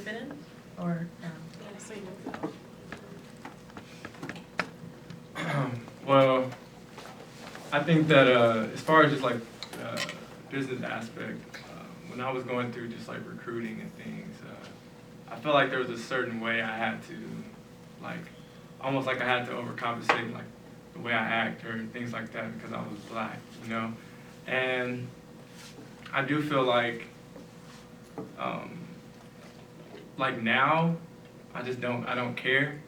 fit in? Or Well, I think that as far as just like business aspect, when I was going through just like recruiting and things, I felt like there was a certain way I had to, like, almost like I had to overcompensate like the way I act or things like that because I was black, you know? And I do feel like now, I don't care.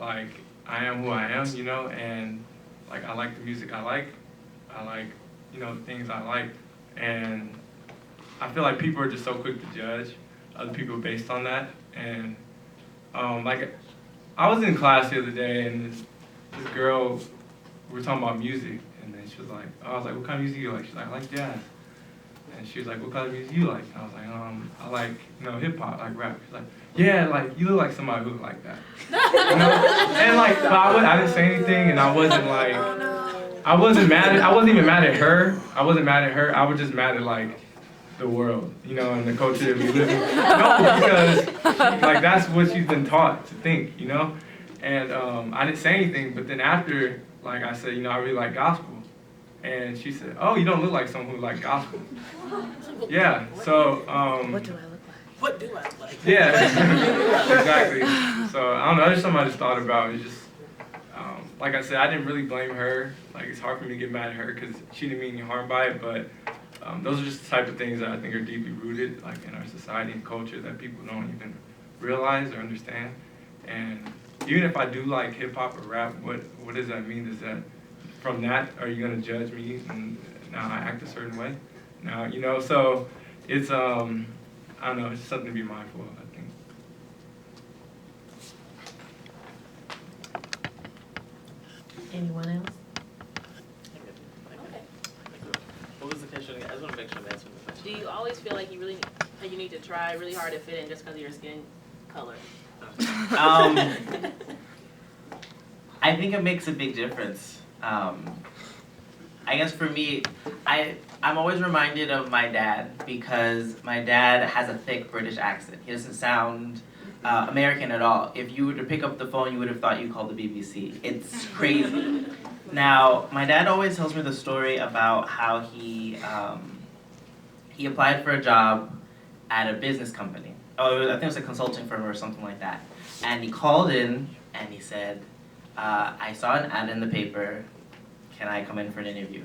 Like, I am who I am, you know, and like I like the music I like, you know, the things I like, and I feel like people are just so quick to judge other people based on that. And like, I was in class the other day, and this girl, we were talking about music, and then she was like, I was like, what kind of music you like? She's like, I like jazz. And she was like, what kind of music you like? And I was like, I like, you know, hip hop, like rap. She's like, yeah, like, you look like somebody who look like that. You know? And like, but I didn't say anything, and I wasn't like, I wasn't even mad at her. I was just mad at like the world, you know, and the culture that we live in. No, because like that's what she's been taught to think, you know? And I didn't say anything, but then after, like I said, you know, I really like gospel. And she said, oh, you don't look like someone who likes gospel. Yeah, so. what do I look like? What do I look like? Yeah, exactly. So I don't know, that's just something I just thought about. It's just, like I said, I didn't really blame her. Like, it's hard for me to get mad at her because she didn't mean any harm by it, but those are just the type of things that I think are deeply rooted, like in our society and culture that people don't even realize or understand. And even if I do like hip hop or rap, what does that mean? Is that from that, are you gonna judge me and now I act a certain way? Now, you know, so it's, I don't know, it's just something to be mindful of, I think. Anyone else? Okay. What was the question again? I just want to make sure I'm answering the question. Do you always feel like you need to try really hard to fit in just because of your skin color? I think it makes a big difference. I guess for me, I'm always reminded of my dad because my dad has a thick British accent. He doesn't sound American at all. If you were to pick up the phone, you would have thought you called the BBC. It's crazy. Now, my dad always tells me the story about how he applied for a job at a business company. Oh, I think it was a consulting firm or something like that. And he called in and he said, I saw an ad in the paper. Can I come in for an interview?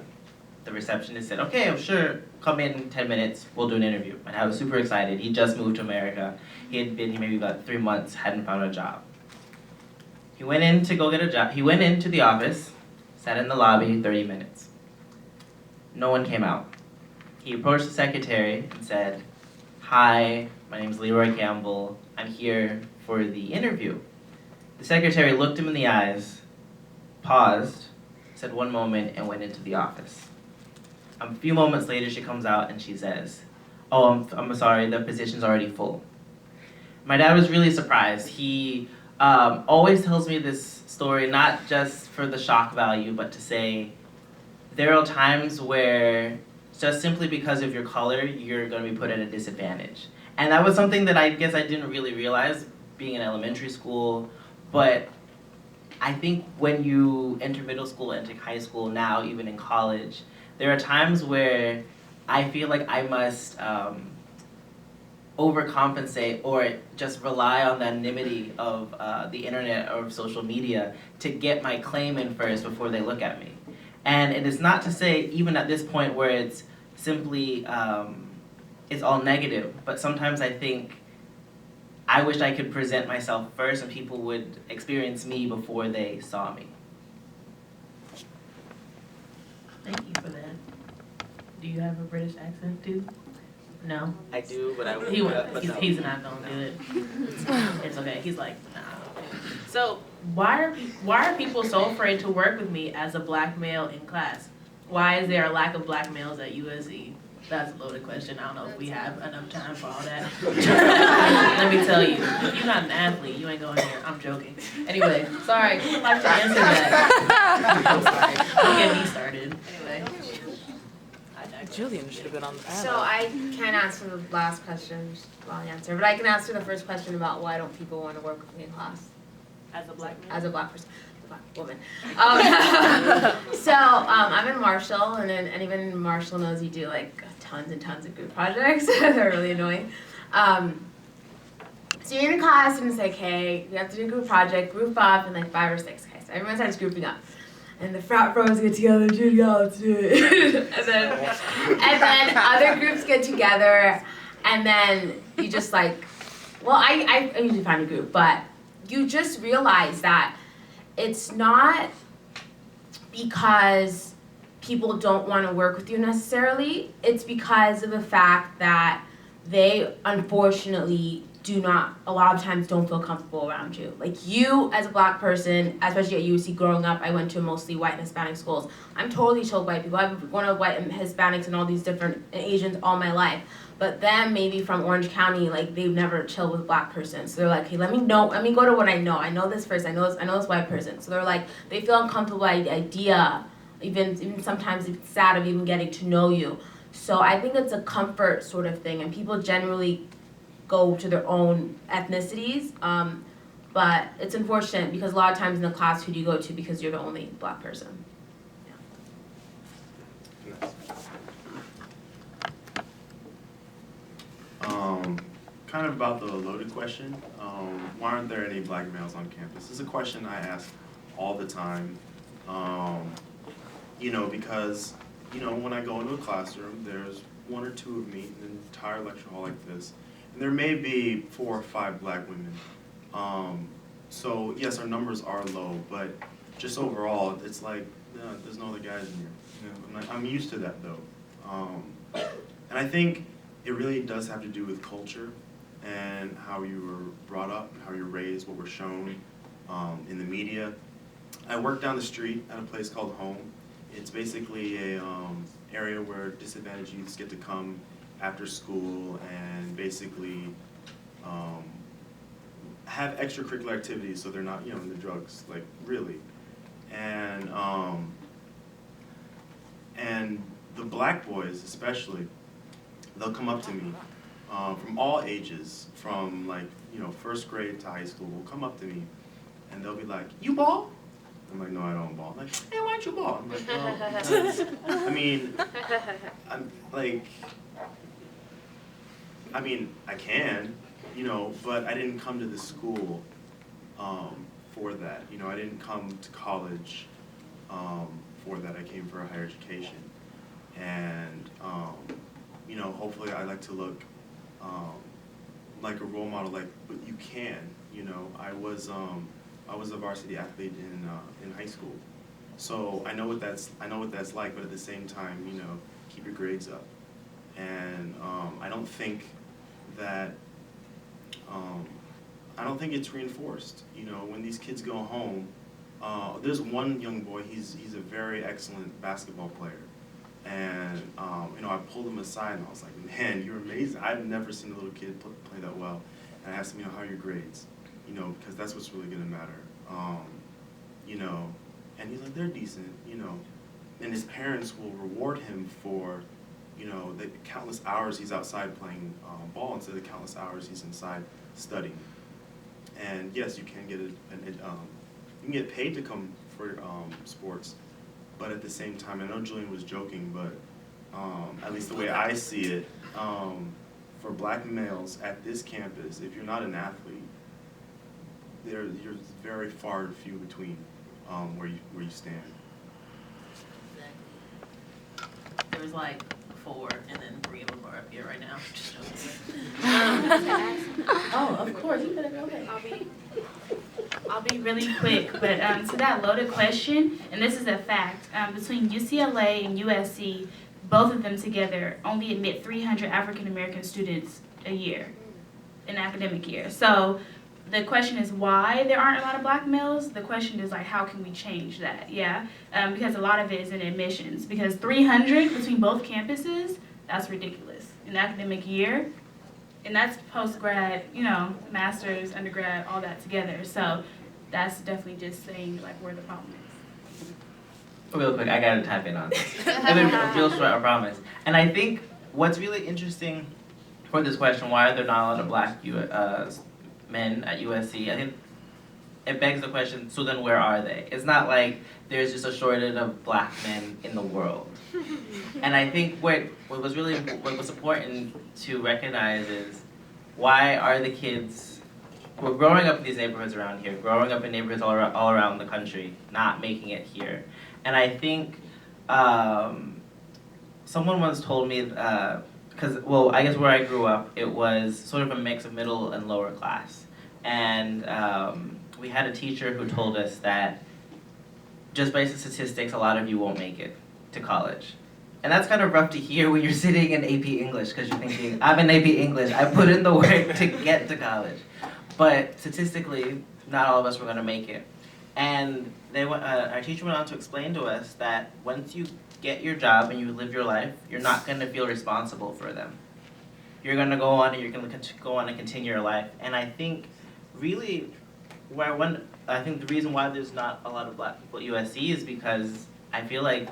The receptionist said, okay, sure, come in 10 minutes, we'll do an interview. And I was super excited. He just moved to America. He had been here maybe about 3 months, hadn't found a job. He went in to go get a job. He went into the office, sat in the lobby 30 minutes. No one came out. He approached the secretary and said, hi, my name's Leroy Campbell. I'm here for the interview. The secretary looked him in the eyes, paused, said one moment, and went into the office. A few moments later, she comes out and she says, oh, I'm sorry, the position's already full. My dad was really surprised. He always tells me this story, not just for the shock value, but to say there are times where just simply because of your color, you're going to be put at a disadvantage. And that was something that I guess I didn't really realize being in elementary school, but I think when you enter middle school, enter high school, now even in college, there are times where I feel like I must overcompensate or just rely on the anonymity of the internet or social media to get my claim in first before they look at me. And it is not to say, even at this point where it's simply, it's all negative, but sometimes I think I wish I could present myself first and people would experience me before they saw me. Thank you for that. Do you have a British accent too? No? I do, but I would. He's not gonna do it. It's okay. He's like, nah. So Why are people so afraid to work with me as a black male in class? Why is there a lack of black males at USC? That's a loaded question. I don't know if we have enough time for all that. Let me tell you, if you're not an athlete, you ain't going here. I'm joking. Anyway, sorry. Who would like to answer that? I'm sorry. Don't get me started. anyway, I Julian should have been on the panel. So I can't answer the last question, which is a long answer, but I can answer the first question about why don't people want to work with me in class As a black man? as a black person, a black woman. So I'm in Marshall, and anyone in Marshall knows you do like tons and tons of group projects. They're really annoying. So you're in class and it's like, hey, we have to do a group project, group up, and like 5 or 6. Okay, so everyone starts grouping up. And the frat bros get together, Judy, let's do it. and then other groups get together, and then you just like, well, I usually find a group, but you just realize that it's not because people don't want to work with you necessarily. It's because of the fact that they unfortunately do not, a lot of times don't feel comfortable around you. Like you as a black person, especially at UC growing up, I went to mostly white and Hispanic schools. I'm totally chill with white people. I've grown up with white and Hispanics and all these different Asians all my life. But them maybe from Orange County, like they've never chilled with a black person. So they're like, hey, let me go to what I know. I know this person, I know this white person. So they're like, they feel uncomfortable by the idea, even sometimes it's sad of even getting to know you. So I think it's a comfort sort of thing, and people generally go to their own ethnicities, but it's unfortunate because a lot of times in the class, who do you go to because you're the only black person? Kind of about the loaded question, why aren't there any black males on campus? This is a question I ask all the time, you know, because, you know, when I go into a classroom, there's 1 or 2 of me in an entire lecture hall like this, and there may be 4 or 5 black women. So yes, our numbers are low, but just overall, it's like, there's no other guys in here. You know, I'm used to that though. And I think it really does have to do with culture and how you were brought up, how you're raised, what we're shown in the media. I work down the street at a place called Home. It's basically a area where disadvantaged youths get to come after school and basically have extracurricular activities so they're not, you know, into drugs, like really. And the black boys especially, they'll come up to me from all ages, from like, you know, 1st grade to high school, will come up to me and they'll be like, you ball? I'm like, no, I don't ball. I'm like, hey, why don't you ball? I'm like, well, I mean, I can, you know, but I didn't come to this school for that. You know, I didn't come to college for that. I came for a higher education. And, you know, hopefully I like to look like a role model, like, but you can, you know. I was a varsity athlete in high school. So I know what that's like, but at the same time, you know, keep your grades up. And I don't think it's reinforced. You know, when these kids go home, there's one young boy, he's a very excellent basketball player. And, you know, I pulled him aside and I was like, man, you're amazing. I've never seen a little kid play that well. And I asked him, you know, how are your grades? You know, because that's what's really gonna matter. You know, and he's like, they're decent, you know. And his parents will reward him for, you know, the countless hours he's outside playing ball instead of the countless hours he's inside studying. And yes, you can get you can get paid to come for sports, but at the same time, I know Julian was joking, but at least the way I see it, for black males at this campus, if you're not an athlete, you're very far and few between where you stand. There was like 4, and then 3 of them are up here right now. Just Oh, of course, you better go ahead. I'll be really quick, but to that loaded question, and this is a fact, between UCLA and USC, both of them together only admit 300 African American students a year, an academic year. So the question is why there aren't a lot of black males. The question is like, how can we change that? Yeah, because a lot of it is in admissions. Because 300 between both campuses, that's ridiculous. An academic year, and that's post-grad, you know, master's, undergrad, all that together. So that's definitely just saying like where the problem is. Real quick, I gotta tap in on this. I've been real short, I promise. And I think what's really interesting for this question, why are there not a lot of black men at USC? I think it begs the question, so then where are they? It's not like there's just a shortage of black men in the world. And I think what was important to recognize is, why are the kids who are growing up in these neighborhoods around here, growing up in neighborhoods all around the country, not making it here? And I think someone once told me, because, well, I guess where I grew up, it was sort of a mix of middle and lower class. And we had a teacher who told us that just based on statistics, a lot of you won't make it to college. And that's kind of rough to hear when you're sitting in AP English, because you're thinking, I'm in AP English, I put in the work to get to college. But statistically, not all of us were going to make it. And our teacher went on to explain to us that once you get your job and you live your life, you're not going to feel responsible for them. You're going to go on and you're going to go on and continue your life. And I think really, I think the reason why there's not a lot of black people at USC is because I feel like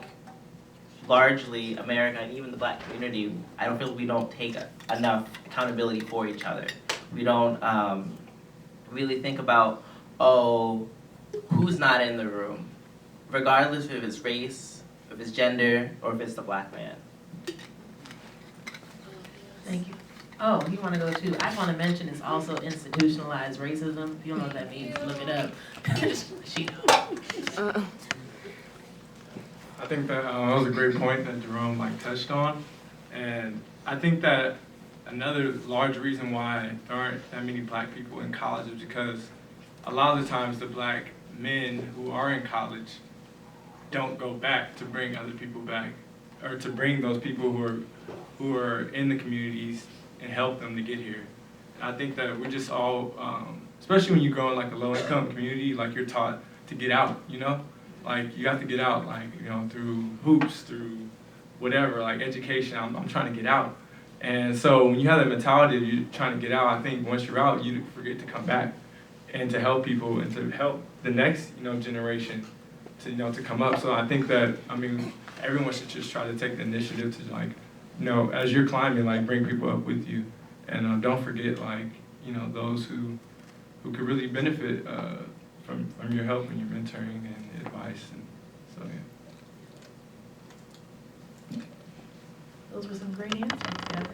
largely America and even the black community, I don't feel we don't take enough accountability for each other. We don't really think about, oh, who's not in the room, regardless if it's race, if it's gender, or if it's the black man. Thank you. Oh, you want to go too? I want to mention it's also institutionalized racism. If you don't know what that means, look it up. She knows. I think that was a great point that Jerome touched on, and I think that another large reason why there aren't that many black people in college is because a lot of the times the black men who are in college don't go back to bring other people back, or to bring those people who are in the communities and help them to get here. And I think that we're just all, especially when you grow in a low-income community, you're taught to get out, you know? You have to get out, through hoops, through whatever, education, I'm trying to get out. And so when you have that mentality of you're trying to get out, I think once you're out, you forget to come back and to help people and to help the next, generation to come up. So I think that, everyone should just try to take the initiative to as you're climbing, bring people up with you. And don't forget, those who could really benefit from your help and your mentoring and advice. And so, yeah. Those were some great answers, guys.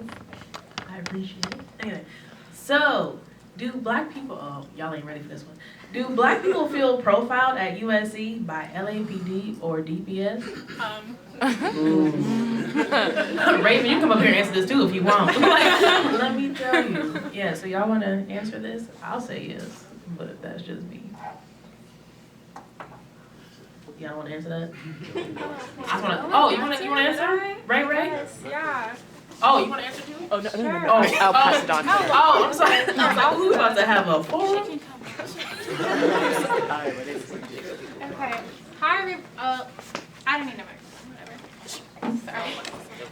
I appreciate it. Anyway, so do black people, oh, y'all ain't ready for this one. Do black people feel profiled at USC by LAPD or DPS? Raven, you come up here and answer this too if you want. Let me tell you. Yeah, so y'all want to answer this? I'll say yes, but that's just me. Y'all want to answer that? You want to answer? Ray? Yes, yeah. Oh, you want to answer too? Oh, no. Sure. I'll pass it on to you. Oh, I'm sorry. Who's about to have a forum? Hi, my name is CJ. Okay. Hi, I don't need no microphone. Whatever. Sorry.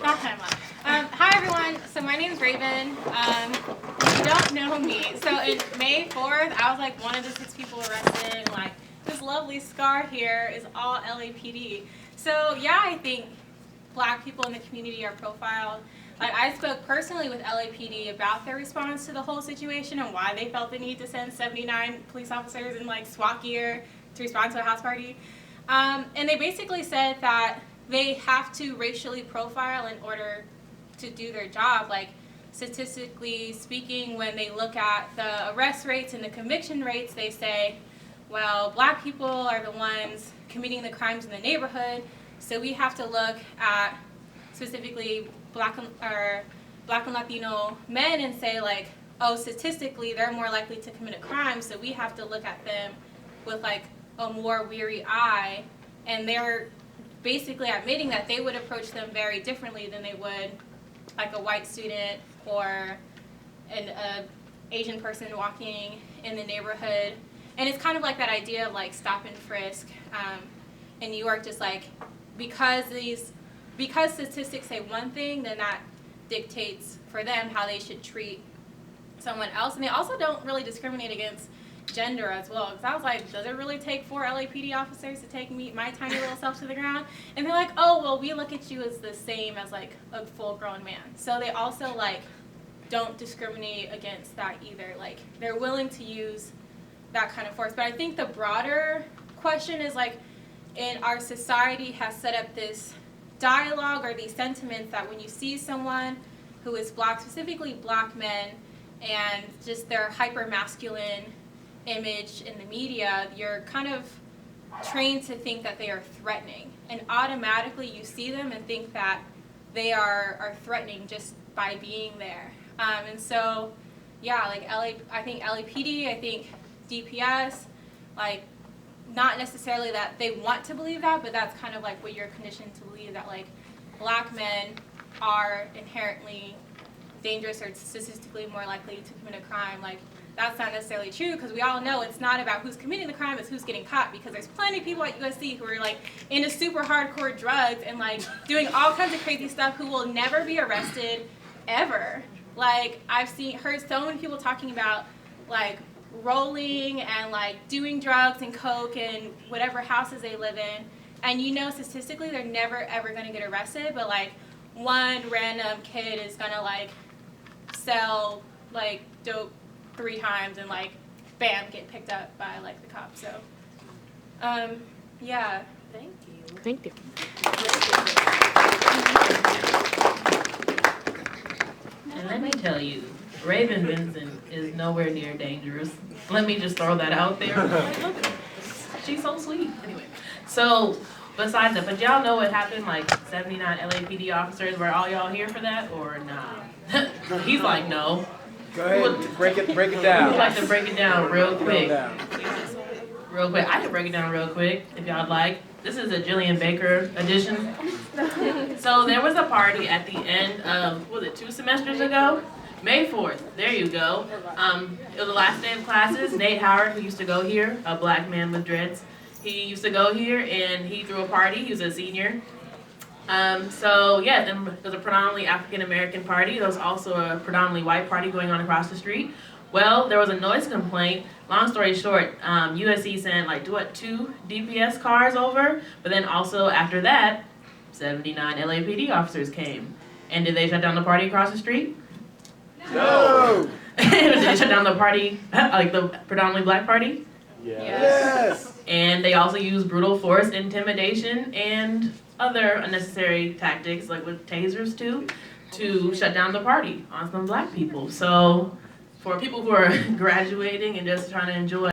Not time left. Hi, everyone. So my name is Raven. You don't know me. So in May 4th, I was one of the 6 people arrested. This lovely scar here is all LAPD. So yeah, I think black people in the community are profiled. I spoke personally with LAPD about their response to the whole situation and why they felt the need to send 79 police officers in SWAT gear to respond to a house party. And they basically said that they have to racially profile in order to do their job. Statistically speaking, when they look at the arrest rates and the conviction rates, they say, well, black people are the ones committing the crimes in the neighborhood, so we have to look at specifically black and Latino men and say oh, statistically they're more likely to commit a crime, so we have to look at them with a more weary eye. And they're basically admitting that they would approach them very differently than they would a white student or an Asian person walking in the neighborhood. And it's kind of that idea of stop and frisk. In New York, just because statistics say one thing, then that dictates for them how they should treat someone else. And they also don't really discriminate against gender as well. Because I was like, does it really take 4 LAPD officers to take my tiny little self to the ground? And they're like, oh, well, we look at you as the same as like a full-grown man. So they also like don't discriminate against that either. Like they're willing to use that kind of force. But I think the broader question is like, in our society has set up this dialogue or these sentiments that when you see someone who is black, specifically black men, and just their hyper-masculine image in the media, you're kind of trained to think that they are threatening. And automatically you see them and think that they are threatening just by being there. And so, yeah, like I think LAPD, I think DPS, like, not necessarily that they want to believe that, but that's kind of like what you're conditioned to believe, that like black men are inherently dangerous or statistically more likely to commit a crime. Like that's not necessarily true, because we all know it's not about who's committing the crime, it's who's getting caught, because there's plenty of people at USC who are like into super hardcore drugs and like doing all kinds of crazy stuff who will never be arrested ever. Like I've heard so many people talking about like rolling and like doing drugs and coke in whatever houses they live in, and you know statistically they're never ever going to get arrested, but like one random kid is going to like sell like dope 3 times and like bam, get picked up by like the cops. So yeah, Thank you. Thank you. And let me tell you, Raven Benson is nowhere near dangerous. Let me just throw that out there. She's so sweet. Anyway, so besides that, but y'all know what happened, like 79 LAPD officers, were all y'all here for that or nah? He's like, no. Go ahead, break it We'd down. like to break it down real quick. Down. Real quick. I can break it down real quick if y'all like. This is a Jillian Baker edition. So there was a party at the end of, what was it, 2 semesters ago? May 4th, there you go. It was the last day of classes. Nate Howard, who used to go here, a black man with dreads, he used to go here and he threw a party. He was a senior. So yeah, and it was a predominantly African American party. There was also a predominantly white party going on across the street. Well, there was a noise complaint. Long story short, USC sent like 2 DPS cars over, but then also after that, 79 LAPD officers came. And did they shut down the party across the street? No! Did they shut down the party, like the predominantly black party? Yes! And they also used brutal force, intimidation, and other unnecessary tactics, like with tasers too, to shut down the party on some black people. So for people who are graduating and just trying to enjoy